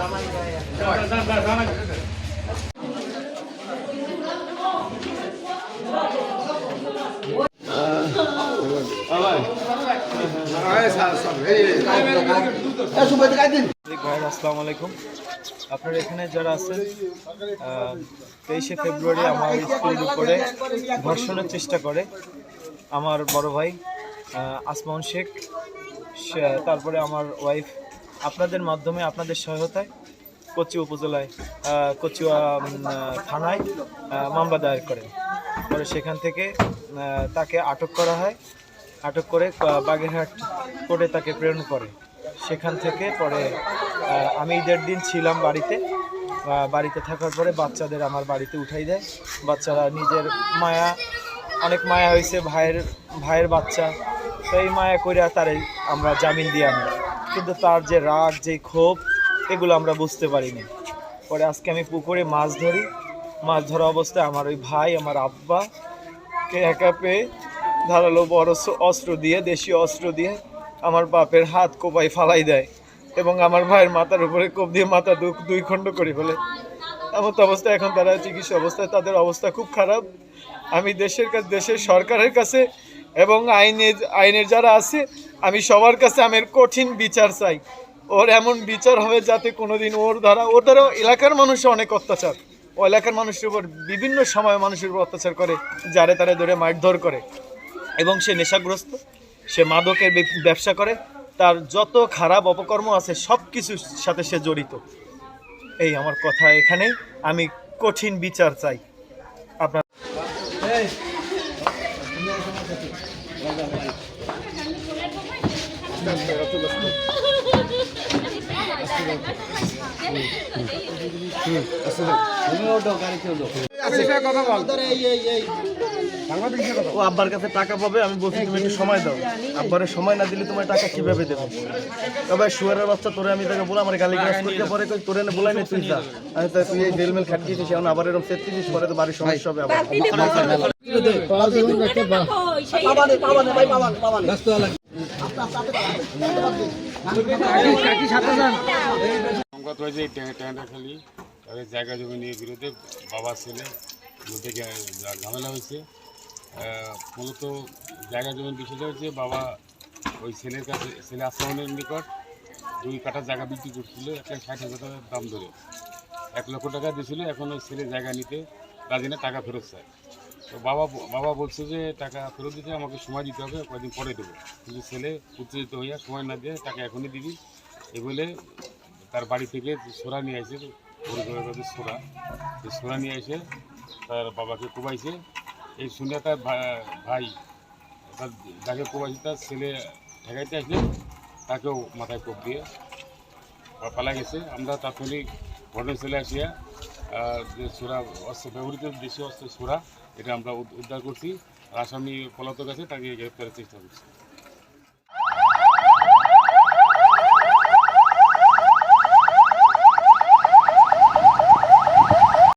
আসসালামু আলাইকুম। আপনারা এখানে যারা আছেন, 23শে ফেব্রুয়ারি আমার স্কুলের উপরে ধর্ষণের চেষ্টা করে আমার বড় ভাই আসমাউন শেখ, তারপরে আমার ওয়াইফ, আপনাদের মাধ্যমে আপনাদের সহায়তায় কচুয়া উপজেলায় কচুয়া থানায় মামলা দায়ের করেন। পরে সেখান থেকে তাকে আটক করা হয়। আটক করে বাগেরহাট কোর্টে তাকে প্রেরণ করে। সেখান থেকে পরে আমি ঈদের দিন ছিলাম বাড়িতে থাকার পরে বাচ্চাদের আমার বাড়িতে উঠাই দেয়। বাচ্চারা নিজের অনেক মায়া হয়েছে, ভাইয়ের বাচ্চা, তো এই মায়া করে তারে আমরা জামিন দিয়ে আনি। কিন্তু তার যে রাগ, যে ক্ষোভ, এগুলো আমরা বুঝতে পারিনি। পরে আজকে আমি পুকুরে মাছ ধরা অবস্থায় আমার ওই ভাই, আমার আব্বাকে একা পেয়ে ধারালো বড় দেশীয় অস্ত্র দিয়ে আমার বাপের হাত কোপায় ফালাই দেয় এবং আমার ভাইয়ের মাথার উপরে কোপ দিয়ে মাথা দুই খণ্ড করে ফেলে। এমন অবস্থায় এখন তারা চিকিৎসা অবস্থায়, তাদের অবস্থা খুব খারাপ। আমি দেশের সরকারের কাছে এবং আইনের যারা আছে, আমি সবার কাছে আমার কঠিন বিচার চাই। ওর এমন বিচার হবে যাতে কোনোদিন ওর দ্বারা এলাকার মানুষের অনেক অত্যাচার, ও এলাকার মানুষের উপর বিভিন্ন সময় মানুষের উপর অত্যাচার করে, যারে তারা ধরে মারধর করে, এবং সে নেশাগ্রস্ত, সে মাদকের ব্যবসা করে, তার যত খারাপ অপকর্ম আছে সব কিছুর সাথে সে জড়িত। এই আমার কথা এখানে, আমি কঠিন বিচার চাই। আপনার ও আব্বার কাছে টাকা পাবে, আমি বলছি তুমি একটু সময় দাও। আব্বারের সময় না দিলে তোমার টাকা কিভাবে দেবে? তবে শুয়ারের বাচ্চা, তোরে আমি তাকে বলে আমার গালি গাছ করতে পরে তোরে বলাই নেই, তুই যা, আমি তুই এই জেলমেল খাটিয়েছিস, এখন আবার এরকম 33 পরে তো বাড়ির সমস্যা হবে আবার। তাদের জায়গা জমি নিয়ে বিরোধে বাবা ছেলে মধ্যে ঝামেলা হয়েছে। মূলত জায়গা জমির বিষয়টা হচ্ছে, বাবা ওই ছেলে আসমানের নিকট 2 কাঠা জায়গা বিক্রি করছিল 1,60,000 টাকার দাম ধরে। 1 লক্ষ টাকা দিয়েছিল। এখন ওই ছেলে জায়গা নিতে রাজি না, টাকা ফেরত চায়। তো বাবা বলছে যে টাকা ফেরত দিতে আমাকে সময় দিতে হবে, কয়েকদিন পরে দেবো। কিন্তু ছেলে উত্তেজিত হইয়া সময় না দিয়ে টাকা এখনই দিবি এ বলে তার বাড়ি থেকে সোরা নিয়ে আসে, সোরা নিয়ে এসে তার বাবাকে কোবাইছে। এই শুনে তার ভাই যাকে কোবাইছে তার ছেলে ঠেকাইতে আসলে তাকেও মাথায় কোপ দিয়ে পালা গেছে। আমরা তাৎক্ষণিক ঘটনাস্থলে আসিয়া যে সোরা অস্ত্র, ব্যবহৃত দেশীয় অস্ত্র সোরা, এটা আমরা উদ্ধার করছি। আসামি পলাতক আছে, তাকে গ্রেপ্তারের চেষ্টা করছি।